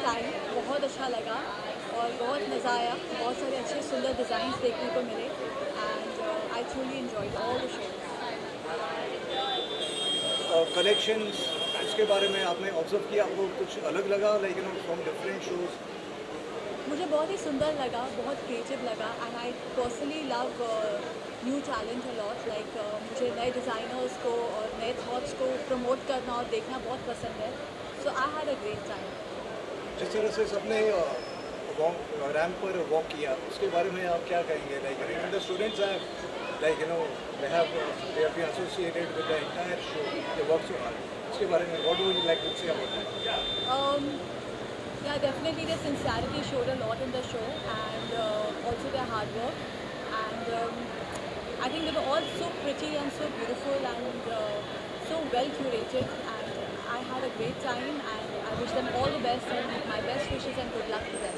Time, बहुत अच्छा लगा और बहुत मज़ा आया। बहुत सारे अच्छे सुंदर डिज़ाइंस देखने को मिले and I truly enjoyed all the show. Collections इसके बारे में आपने ऑब्जर्व किया, आपको कुछ अलग लगा लाइक फ्रॉम डिफरेंट शोज? मुझे बहुत ही सुंदर लगा, बहुत क्रिएटिव लगा and I personally love new talent a lot. Like मुझे नए डिज़ाइनर्स को और नए थॉट्स को प्रमोट करना और देखना बहुत पसंद है। So I had a great time. जिस तरह से सबने रैम्प पर वॉक किया उसके बारे में आप क्या कहेंगे? Like the students have like they have been associated with the entire show, they work so hard. उसके बारे में what do you like to say about that? Yeah, definitely their sincerity showed a lot in the show and also their hard work. And I think they were all so pretty and so beautiful and so well curated. And I had a great time and I wish them all the best and my best wishes and good luck to them.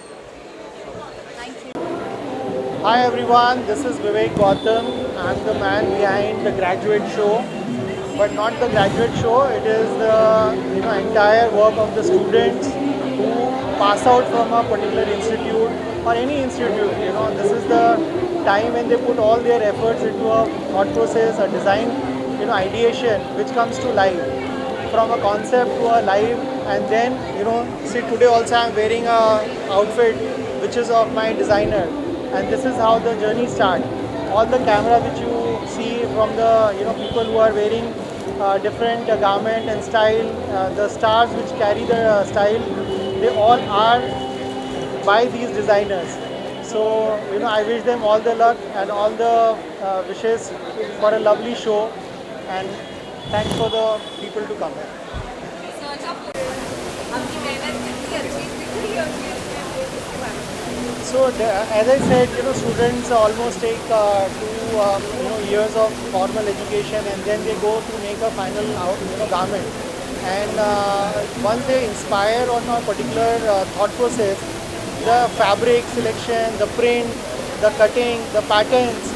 Thank you. Hi everyone, this is Vivek Gautam. I'm the man behind the graduate show, but not the graduate show. It is the entire work of the students who pass out from a particular institute or any institute. This is the time when they put all their efforts into a thought process, a design, ideation, which comes to life from a concept to a live. And then see, today also I'm wearing a outfit which is of my designer, and this is how the journey starts. All the camera which you see from the people who are wearing different garment and style, the stars which carry the style, they all are by these designers. So I wish them all the luck and all the wishes for a lovely show, and thanks for the people to come here. So as I said, students almost take 2 years of formal education, and then they go to make a final garment. And once they inspire on a particular thought process, the fabric selection, the print, the cutting, the patterns,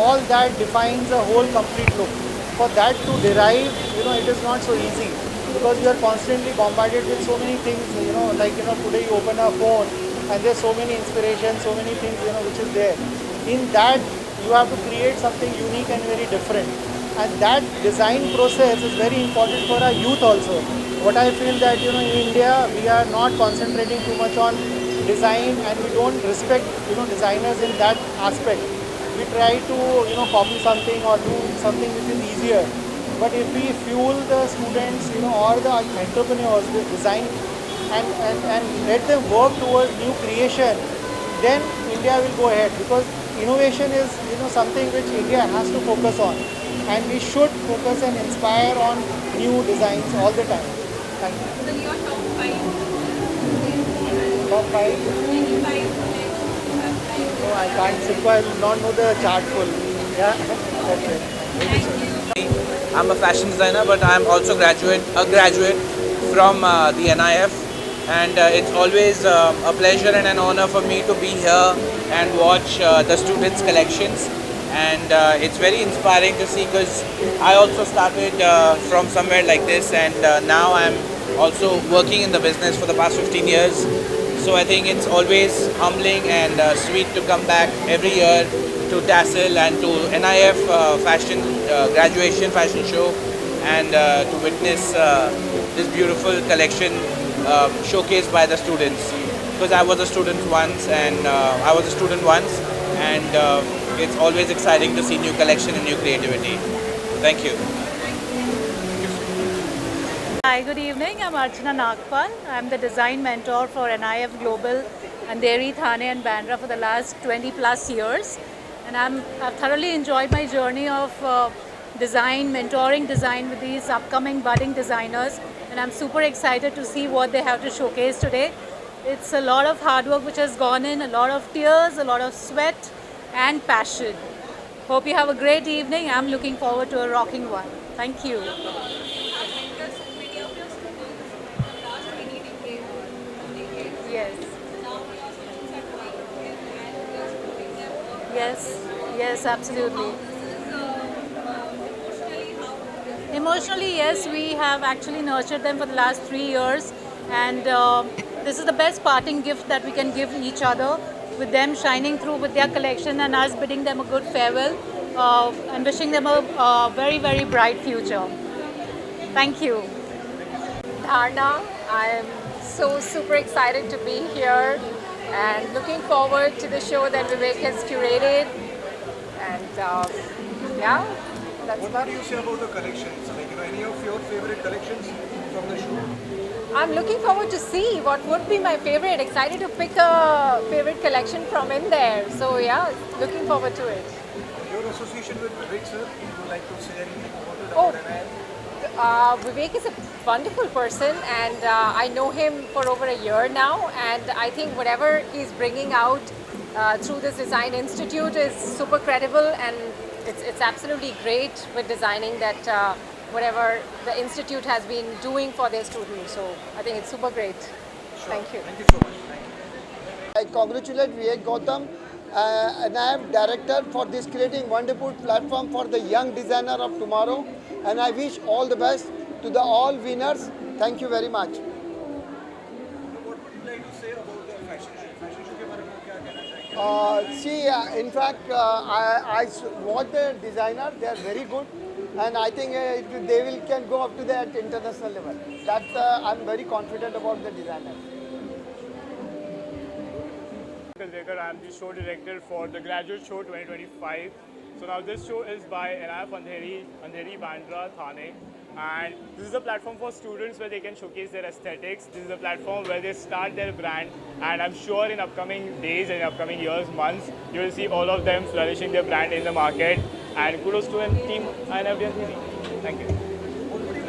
all that defines a whole complete look. For that to derive, it is not so easy, because you are constantly bombarded with so many things. Today you open a phone and there's so many inspirations, so many things which is there. In that you have to create something unique and very different, and that design process is very important for our youth also. What I feel that in India we are not concentrating too much on design, and we don't respect designers in that aspect. We try to copy something or do something which is easier. But if we fuel the students or the entrepreneurs with design, and let them work towards new creation, then India will go ahead, because innovation is something which India has to focus on, and we should focus and inspire on new designs all the time. Thank you. So your top five. Top 5? No, I can't say, I will not know the chart full. Yeah? Okay. I'm a fashion designer, but I'm also a graduate from the NIF, and it's always a pleasure and an honor for me to be here and watch the students' collections. And it's very inspiring to see, because I also started from somewhere like this, and now I'm also working in the business for the past 15 years. So I think it's always humbling and sweet to come back every year to Tassel and to NIF fashion graduation fashion show, and to witness this beautiful collection showcased by the students. Because I was a student once, and it's always exciting to see new collection and new creativity. Thank you. Hi, good evening. I'm Archana Nagpal. I'm the design mentor for NIF Global and Dairy, Thane and Bandra for the last 20 plus years. And I've thoroughly enjoyed my journey of mentoring design with these upcoming budding designers. And I'm super excited to see what they have to showcase today. It's a lot of hard work which has gone in, a lot of tears, a lot of sweat and passion. Hope you have a great evening. I'm looking forward to a rocking one. Thank you. Yes. Yes, absolutely. Emotionally, yes, we have actually nurtured them for the last 3 years, and this is the best parting gift that we can give each other, with them shining through with their collection and us bidding them a good farewell and wishing them a very, very bright future. Thank you. Dharna. I am so super excited to be here and looking forward to the show that Vivek has curated. And yeah, that's What do you say about the collections? Like, any of your favorite collections from the show? I'm looking forward to see what would be my favorite. Excited to pick a favorite collection from in there. So yeah, looking forward to it. Your association with Vivek, sir, would you like to say anything about it? Oh. About NIF? Vivek is a wonderful person, and I know him for over a year now, and I think whatever he's bringing out through this design institute is super credible, and it's absolutely great with designing that whatever the institute has been doing for their students. So I think it's super great. Thank you. Thank you so much. Thank you. I congratulate Vivek Gautam and I am director for this creating wonderful platform for the young designer of tomorrow, and I wish all the best to the all winners. Thank you very much. What would you like to say about the fashion show? Fashion show के बारे में क्या कहना चाहेंगे? See, in fact, I watch the designer. They are very good, and I think they will can go up to the international level. That I'm very confident about the designers. I am the show director for the Graduate Show 2025. So now this show is by NIF Andheri, Bandra, Thane. And this is a platform for students where they can showcase their aesthetics. This is a platform where they start their brand. And I'm sure in upcoming days and upcoming years, months, you will see all of them flourishing their brand in the market. And kudos to team NIF Andheri. Thank you.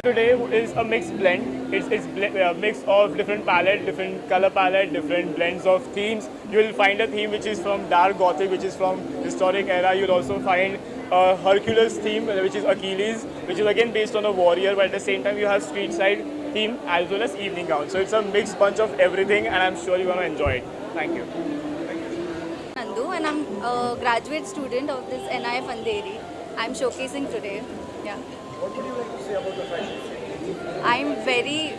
Today is a mixed blend. It's a mix of different palette, different color palette, different blends of themes. You will find a theme which is from dark gothic, which is from historic era. You'll also find a Hercules theme, which is Achilles, which is again based on a warrior, but at the same time you have street side theme as well as evening gown. So it's a mixed bunch of everything, and I'm sure you're going to enjoy it. Thank you. Nandu, and I'm a graduate student of this NIF Andheri. I'm showcasing today. Yeah. What would you like to say about the fashion show?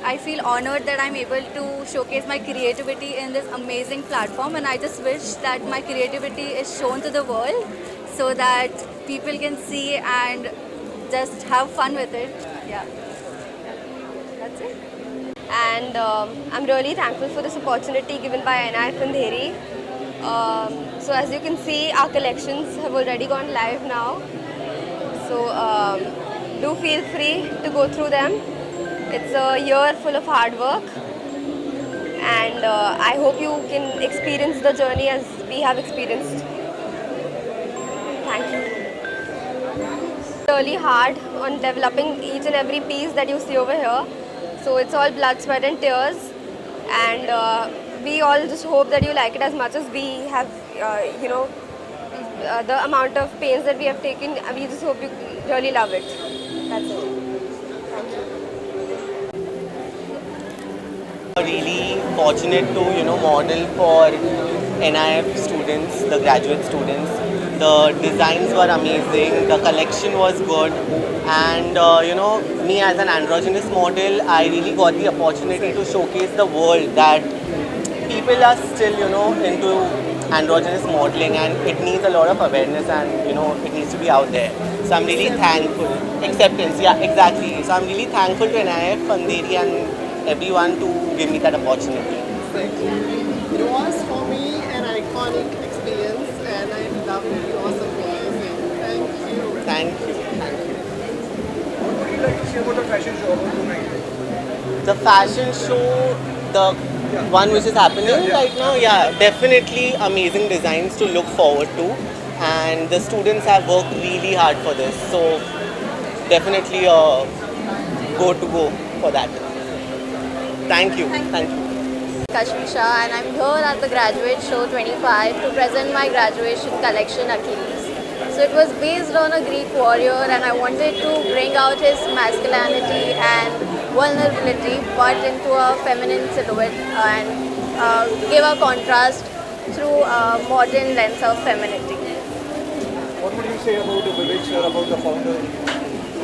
I feel honored that I'm able to showcase my creativity in this amazing platform, and I just wish that my creativity is shown to the world so that people can see and just have fun with it. Yeah. That's it. And I'm really thankful for this opportunity given by NIF Andheri. So as you can see, our collections have already gone live now. So do feel free to go through them. It's a year full of hard work, and I hope you can experience the journey as we have experienced. Thank you. Really hard on developing each and every piece that you see over here. So it's all blood, sweat and tears, and we all just hope that you like it as much as we have, the amount of pains that we have taken. We just hope you really love it. That's it. Really fortunate to model for NIF students, the graduate students. The designs were amazing, the collection was good, and me as an androgynous model, I really got the opportunity to showcase the world that people are still into androgynous modeling, and it needs a lot of awareness, and it needs to be out there. So I'm really thankful. Acceptance, yeah, exactly. So I'm really thankful to NIF Andheri and everyone to give me that opportunity. It was for me an iconic experience, and I loved it. Awesome Thank you. Thank you. What would you like to say about the fashion show about tonight? The fashion show, the one which is happening right now, yeah, definitely amazing designs to look forward to, and the students have worked really hard for this, so definitely a go for that. Thank you. Thank you. Kashmisha, and I'm here at the Graduate Show 25 to present my graduation collection Achilles. So it was based on a Greek warrior, and I wanted to bring out his masculinity and vulnerability but into a feminine silhouette and give a contrast through a modern lens of femininity. What would you say about the Vivek sir, about the founder?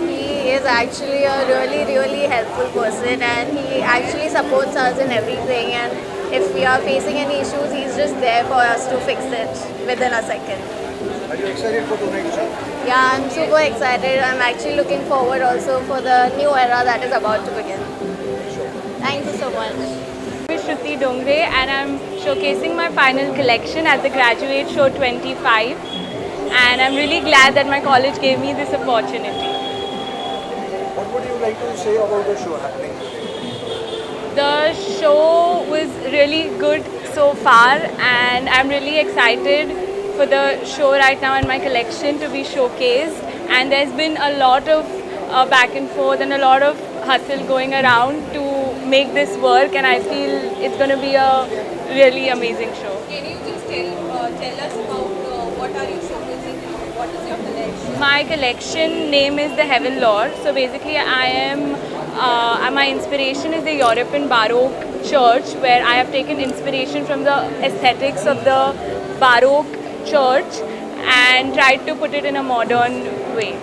He is actually a really helpful person, and he actually supports us in everything, and if we are facing any issues, he's just there for us to fix it within a second. Are you excited for tonight's show? Yeah, I'm super excited. I'm actually looking forward also for the new era that is about to begin. Thank you so much. I'm Shruti Dongre and I'm showcasing my final collection at the Graduate Show 25, and I'm really glad that my college gave me this opportunity. What would you like to say about the show happening today? The show was really good so far, and I'm really excited for the show right now in my collection to be showcased, and there's been a lot of back and forth and a lot of hustle going around to make this work, and I feel it's going to be a really amazing show. Can you just tell us about what are you showcasing now? What is your collection? My collection name is the Heaven Lore. So basically my inspiration is the European Baroque church, where I have taken inspiration from the aesthetics of the Baroque church and tried to put it in a modern way.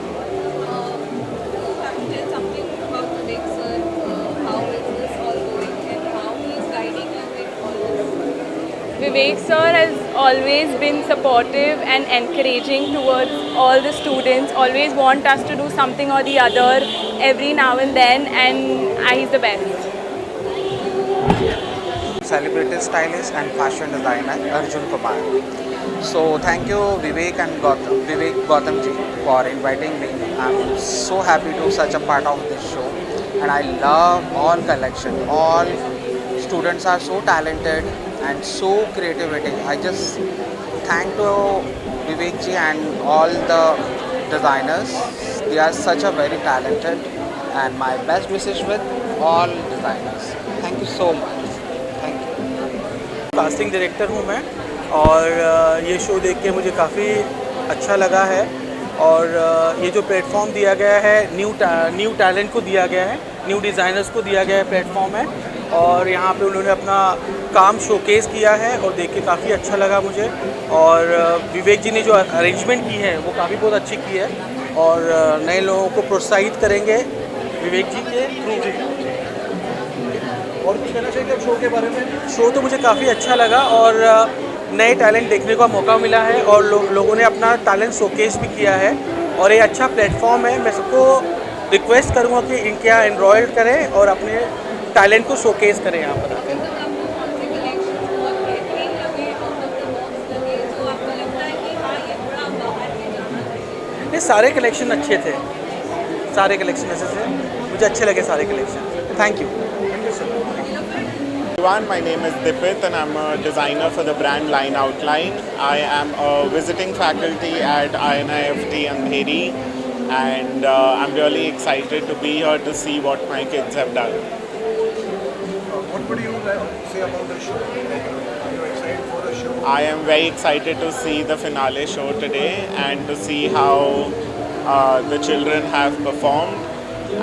Vivek sir has always been supportive and encouraging towards all the students, always want us to do something or the other every now and then, and he's the best. Celebrity stylist and fashion designer Arjun Kumar. So thank you Vivek and Gautam ji for inviting me. I'm so happy to such a part of this show, and I love all collection. All students are so talented and so creativity. I just thank to Vivek ji and all the designers. They are such a very talented, and my best wishes with all designers. Thank you so much. Thank you. Casting director हूँ मैं, और ये show देख के मुझे काफ़ी अच्छा लगा है, और ये जो प्लेटफॉर्म दिया गया है न्यू टैलेंट को दिया गया है, न्यू डिज़ाइनर्स को दिया गया है प्लेटफॉर्म है, और यहाँ पे उन्होंने अपना काम शोकेस किया है और देख के काफ़ी अच्छा लगा मुझे। और विवेक जी ने जो अरेंजमेंट की है वो काफ़ी बहुत अच्छी की है, और नए लोगों को प्रोत्साहित करेंगे विवेक जी के थ्रू भी। और कुछ कहना चाहिए शो के बारे में? शो तो मुझे काफ़ी अच्छा लगा, और नए टैलेंट देखने का मौका मिला है, और लोगों ने अपना टैलेंट शोकेस भी किया है, और ये अच्छा प्लेटफॉर्म है। मैं सबको रिक्वेस्ट करूँगा कि इनके यहाँ एनरोल करें और अपने टैलेंट को शोकेस करें यहाँ पर आकर। ये सारे कलेक्शन अच्छे थे, सारे कलेक्शन ऐसे थे, मुझे अच्छे लगे सारे collection. Thank you. My name is Dipit and I'm a designer for the brand Line Outline. I am a visiting faculty at INIFT Andheri, and I'm really excited to be here to see what my kids have done. What would you say about the show? Are you excited for the show? I am very excited to see the finale show today and to see how the children have performed.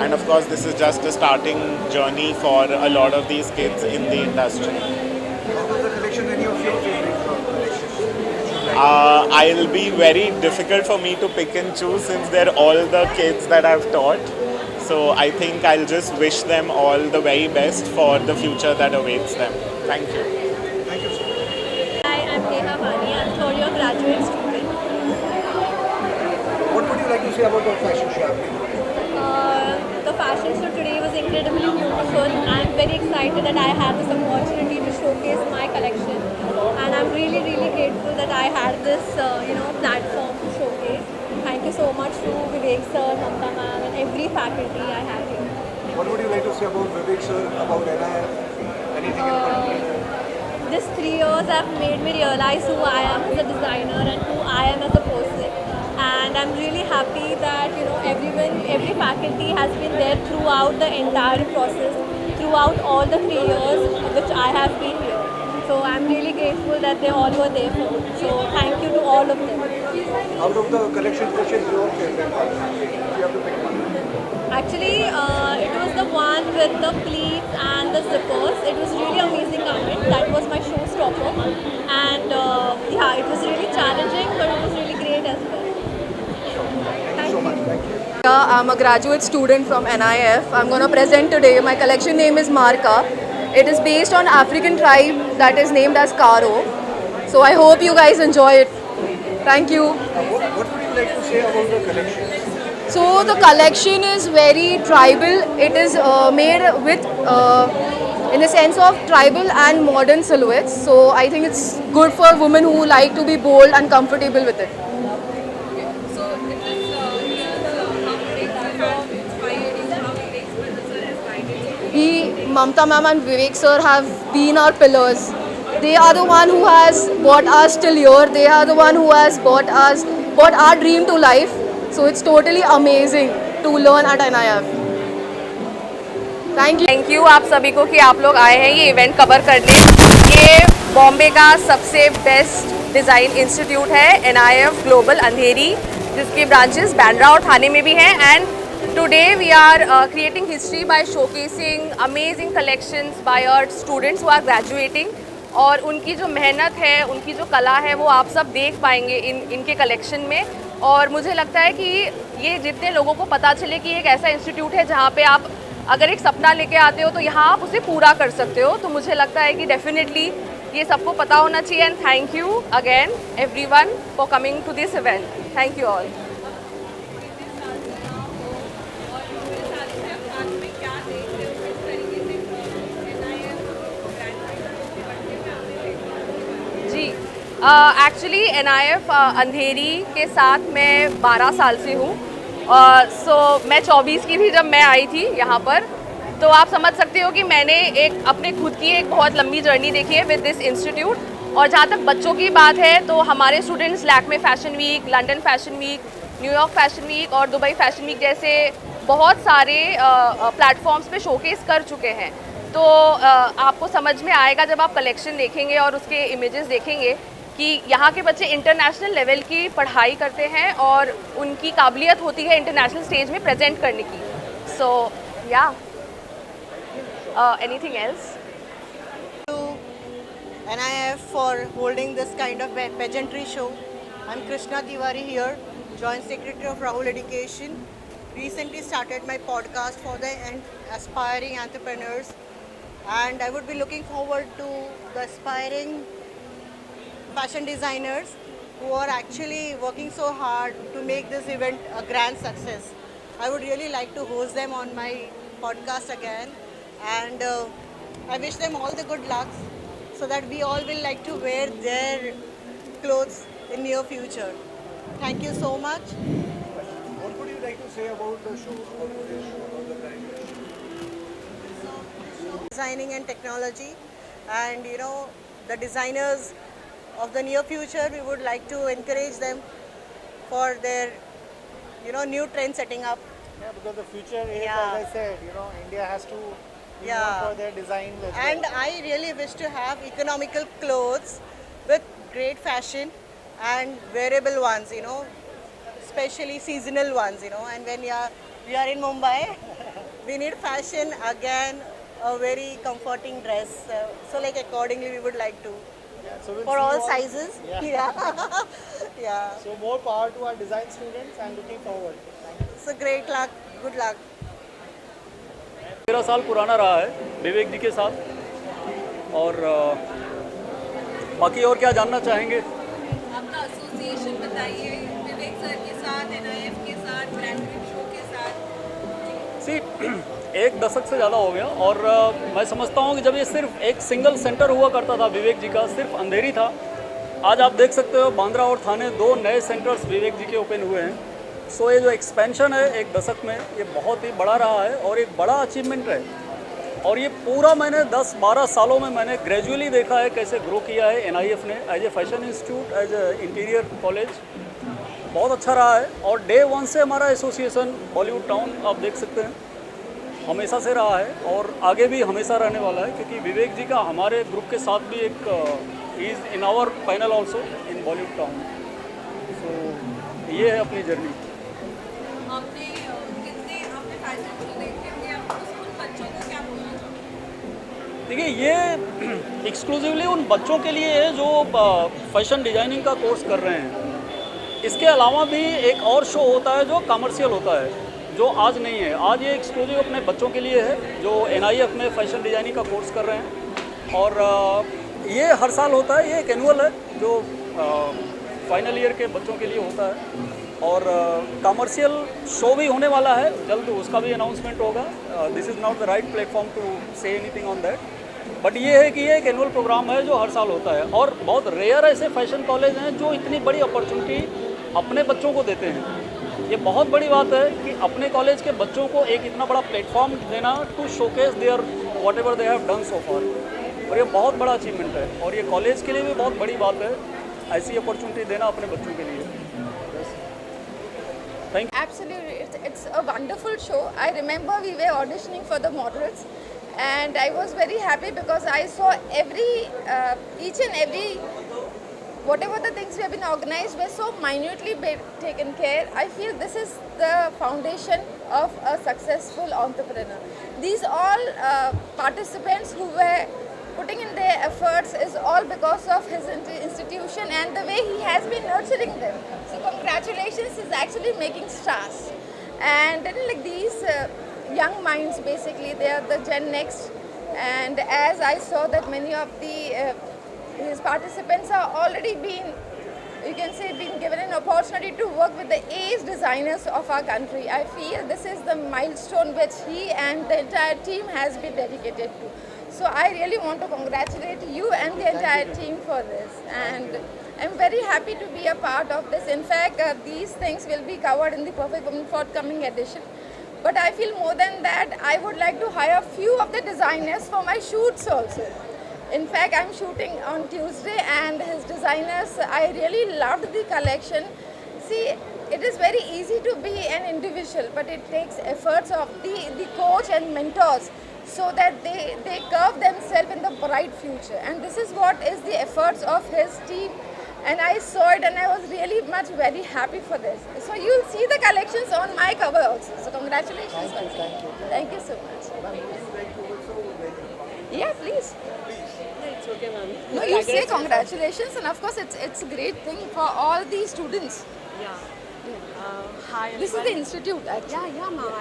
And of course, this is just a starting journey for a lot of these kids in the industry. Out of the collection, any of your favorite collections? It'll be very difficult for me to pick and choose since they're all the kids that I've taught. So I think I'll just wish them all the very best for the future that awaits them. Thank you. Thank you so much. Hi, I'm Neha Vani. I'm a third-year graduate student. What would you like to say about the fashion show? The fashion show today was incredibly beautiful. I'm very excited that I had this opportunity to showcase my collection, and I'm really grateful that I had this platform to showcase. Thank you so much to Vivek sir, Mamta ma'am, and every faculty I had here. What would you like to say about Vivek sir, about NIF? Anything in particular? These 3 years have made me realize who I am as a designer and who I am as a person. And I'm really happy that every faculty has been there throughout the entire process, throughout all the 3 years which I have been here. So I'm really grateful that they all were there for me. So thank you to all of them. Out of the collection, which is your favorite one? If you have to pick one. Actually, it was the one with the pleats and the zippers. It was really amazing garment. That was my showstopper. And it was really challenging, but it was really great as well. Thank you so much. Thank you. I'm a graduate student from NIF. I'm going to present today. My collection name is Marka, It is based on African tribe that is named as Karo. So I hope you guys enjoy it. Thank you. What would you like to say about the collection? So the collection is very tribal. It is made with, in the sense of tribal and modern silhouettes. So I think it's good for women who like to be bold and comfortable with it. Mamta ma'am and Vivek sir have been our pillars. They are the one who has brought us till here. They are the one who has brought our dream to life. So it's totally amazing to learn at NIF. Thank you. Thank you आप सभी को कि आप लोग आए हैं ये event cover करने। ये बॉम्बे का सबसे बेस्ट डिज़ाइन इंस्टीट्यूट है NIF ग्लोबल अंधेरी, जिसकी ब्रांचेस बांद्रा और थाने में भी हैं। And today we are creating history by showcasing amazing collections by our students who are graduating, और उनकी जो मेहनत है, उनकी जो कला है, वो आप सब देख पाएंगे इनके कलेक्शन में। और मुझे लगता है कि ये जितने लोगों को पता चले कि एक ऐसा इंस्टीट्यूट है जहाँ पे आप अगर एक सपना लेके आते हो तो यहाँ आप उसे पूरा कर सकते हो, तो मुझे लगता है कि डेफिनेटली ये सबको पता होना चाहिए। And thank you again everyone for coming to this event. Thank you all. Actually NIF Andheri के साथ मैं 12 साल से हूँ। सो मैं 24 की थी जब मैं आई थी यहाँ पर, तो आप समझ सकते हो कि मैंने एक अपने खुद की एक बहुत लंबी जर्नी देखी है विद दिस इंस्टीट्यूट। और जहाँ तक बच्चों की बात है तो हमारे students Lakme fashion week, London fashion week, New York fashion week और दुबई फैशन वीक जैसे बहुत सारे प्लेटफॉर्म्स पे शोकेस कर चुके हैं। तो आपको समझ में आएगा जब आप कलेक्शन देखेंगे और उसके इमेजेस देखेंगे कि यहाँ के बच्चे इंटरनेशनल लेवल की पढ़ाई करते हैं और उनकी काबिलियत होती है इंटरनेशनल स्टेज में प्रेजेंट करने की। सो या anything else? NIF for holding this kind of pageantry show. I'm Krishna Tiwari here, Joint Secretary of Rahul Education. Recently started my podcast for the aspiring entrepreneurs, and I would be looking forward to the aspiring fashion designers who are actually working so hard to make this event a grand success. I would really like to host them on my podcast again, and I wish them all the good luck so that we all will like to wear their clothes in near future. Thank you so much. What would you like to say about the show, about the brand? Designing and technology, and you know, the designers of the near future, we would like to encourage them for their, you know, new trend setting up. Yeah, because the future is, as I said, you know, India has to be known for their design as well. And I really wish to have economical clothes with great fashion and wearable ones, you know, especially seasonal ones, you know. And when we are in Mumbai, we need fashion again, a very comforting dress. So like accordingly, we would like to. Yeah, so we'll for see all sizes. Yeah. Yeah. So more power to our design students and looking forward. Thank you. So great luck. Good luck. 13 साल पुराना रहा है विवेक जी के साथ, और बाकी और क्या जानना चाहेंगे? अपना एसोसिएशन बताइए विवेक सर के साथ, NIF के साथ, ग्रेजुएट शो के साथ। एक दशक से ज़्यादा हो गया, और मैं समझता हूँ कि जब ये सिर्फ एक सिंगल सेंटर हुआ करता था विवेक जी का, सिर्फ अंधेरी था, आज आप देख सकते हो बांद्रा और थाने 2 नए सेंटर्स विवेक जी के ओपन हुए हैं। सो ये जो एक्सपेंशन है एक दशक में, ये बहुत ही बड़ा रहा है और एक बड़ा अचीवमेंट है। और ये पूरा मैंने 10-12 सालों में मैंने ग्रेजुअली देखा है कैसे ग्रो किया है NIF ने as a fashion institute, as a interior college. बहुत अच्छा रहा है, और डे 1 से हमारा एसोसिएशन बॉलीवुड टाउन आप देख सकते हैं हमेशा से रहा है और आगे भी हमेशा रहने वाला है, क्योंकि विवेक जी का हमारे ग्रुप के साथ भी एक is in our panel also in Bollywood town. So ये है अपनी जर्नी। आपने फैशन शो देखे होंगे, आप उन बच्चों को क्या बोलना चाहोगे? देखिए, ये एक्सक्लूसिवली उन बच्चों के लिए है जो फैशन डिजाइनिंग का कोर्स कर रहे हैं। इसके अलावा भी एक और शो होता है जो कमर्शियल होता है, जो आज नहीं है। आज ये एक्सक्लूसिव अपने बच्चों के लिए है जो NIF में फैशन डिज़ाइनिंग का कोर्स कर रहे हैं। और ये हर साल होता है, ये एक एनुअल है जो फाइनल ईयर के बच्चों के लिए होता है। और कमर्शियल शो भी होने वाला है जल्द, उसका भी अनाउंसमेंट होगा। This is not the right platform to say anything on that, but ये है कि ये एक एनुअल प्रोग्राम है जो हर साल होता है। और बहुत रेयर ऐसे फैशन कॉलेज हैं जो इतनी बड़ी अपॉर्चुनिटी अपने बच्चों को देते हैं। ये बहुत बड़ी बात है कि अपने कॉलेज के बच्चों को एक इतना बड़ा प्लेटफॉर्म देना to showcase their whatever they have done so far, और ये बहुत बड़ा अचीवमेंट है। और ये कॉलेज के लिए भी बहुत बड़ी बात है ऐसी अपॉर्चुनिटी देना अपने बच्चों के लिए। Thank you. Absolutely, it's a wonderful show. I remember we were auditioning for the models, and I was very happy because I saw each and every, whatever the things we have been organized were so minutely taken care. I feel this is the foundation of a successful entrepreneur. These all participants who were putting in their efforts is all because of his institution and the way he has been nurturing them. So congratulations, he's actually making stars. And then like these young minds, basically they are the Gen Next, and as I saw that many of his participants are already been, you can say, been given an opportunity to work with the ace designers of our country. I feel this is the milestone which he and the entire team has been dedicated to. So I really want to congratulate you and the entire team for this, and I'm very happy to be a part of this. In fact, these things will be covered in the Perfect Woman forthcoming edition. But I feel more than that, I would like to hire few of the designers for my shoots also. In fact, I'm shooting on Tuesday, and his designers, I really loved the collection. See, it is very easy to be an individual, but it takes efforts of the coach and mentors, so that they curve themselves in the bright future. And this is what is the efforts of his team, and I saw it and I was really very happy for this. So you'll see the collections on my cover also. So congratulations. Thank you so much. Yeah, please. It's okay, ma'am. No, you say congratulations, and of course it's a great thing for all the students. Yeah. Hi. This is the institute actually. Yeah, ma'am.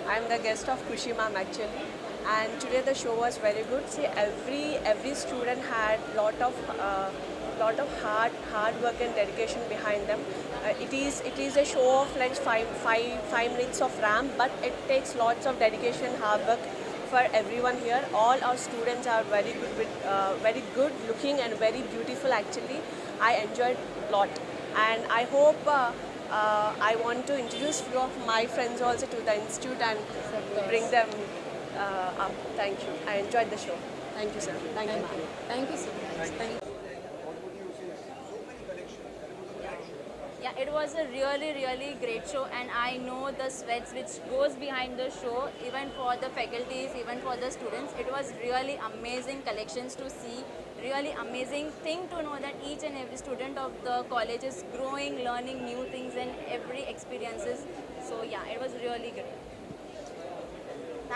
I'm the guest of Krushi ma'am actually, and today the show was very good. See, every student had lot of hard work and dedication behind them. It is a show of like five minutes of ramp, but it takes lots of dedication, hard work for everyone here. All our students are very good looking and very beautiful actually. I enjoyed a lot, and I hope I want to introduce few of my friends also to the institute and bring them up. Thank you. I enjoyed the show. Thank you, sir. Thank you, ma'am. Thank you so much. Thank you. Yeah, it was a really great show, and I know the sweats which goes behind the show, even for the faculties, even for the students. It was really amazing collections to see, really amazing thing to know that each and every student of the college is growing, learning new things and every experiences. So yeah, it was really great.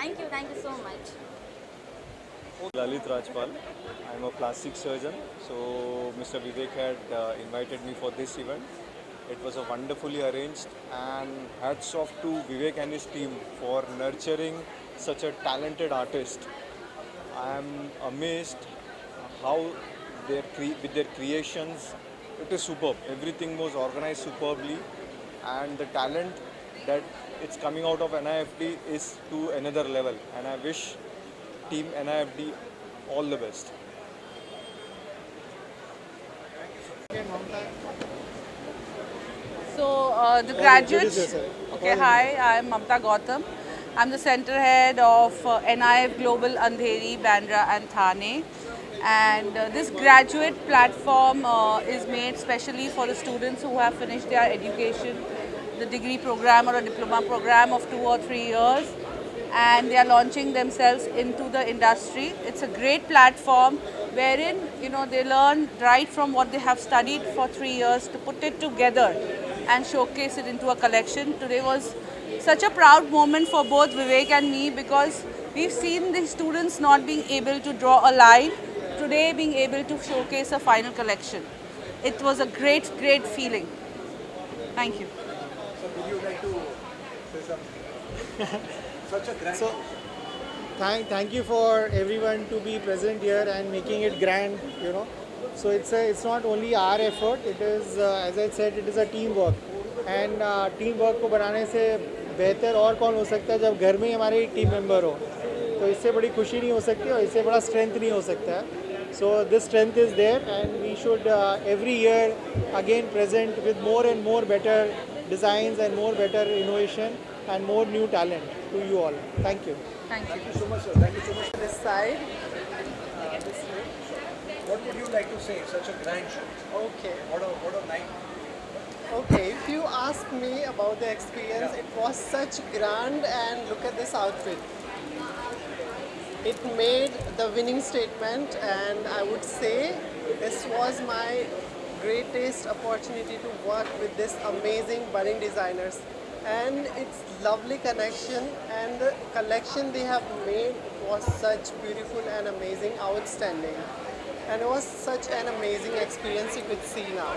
Thank you so much. Lalit Rajpal. I'm a plastic surgeon. So Mr. Vivek had invited me for this event. It was a wonderfully arranged, and hats off to Vivek and his team for nurturing such a talented artist. I am amazed how with their creations, it is superb. Everything was organized superbly, and the talent that it's coming out of NIFD is to another level, and I wish team NIFD all the best. So the graduates, okay, hi, I'm Mamta Gautam. I'm the center head of NIF Global Andheri, Bandra and Thane. And this graduate platform is made specially for the students who have finished their education, the degree program or a diploma program of 2 or 3 years, and they are launching themselves into the industry. It's a great platform wherein they learn right from what they have studied for 3 years to put it together and showcase it into a collection. Today was such a proud moment for both Vivek and me, because we've seen the students not being able to draw a line, today being able to showcase a final collection. It was a great feeling. Thank you. would you like to say something? Such a grand So, thank you for everyone to be present here and making it grand, you know. So it's not only our effort, it is, as I said, it is a teamwork. And teamwork को बनाने से बेहतर और कौन हो सकता है जब घर में ही हमारे टीम मेंबर हो, तो इससे बड़ी खुशी नहीं हो सकती और इससे बड़ा स्ट्रेंथ नहीं हो सकता है. So this strength is there and we should every year again present with more and more better designs and more better innovation and more new talent to you all. Thank you. Thank you so much, sir. Thank you so much. This side. This way. What would you like to say? Such a grand show. Okay. What a night. Okay, if you ask me about the experience, it was such grand, and look at this outfit. It made the winning statement, and I would say this was my greatest opportunity to work with this amazing budding designers. And it's lovely connection, and the collection they have made was such beautiful and amazing, outstanding. And it was such an amazing experience you could see now.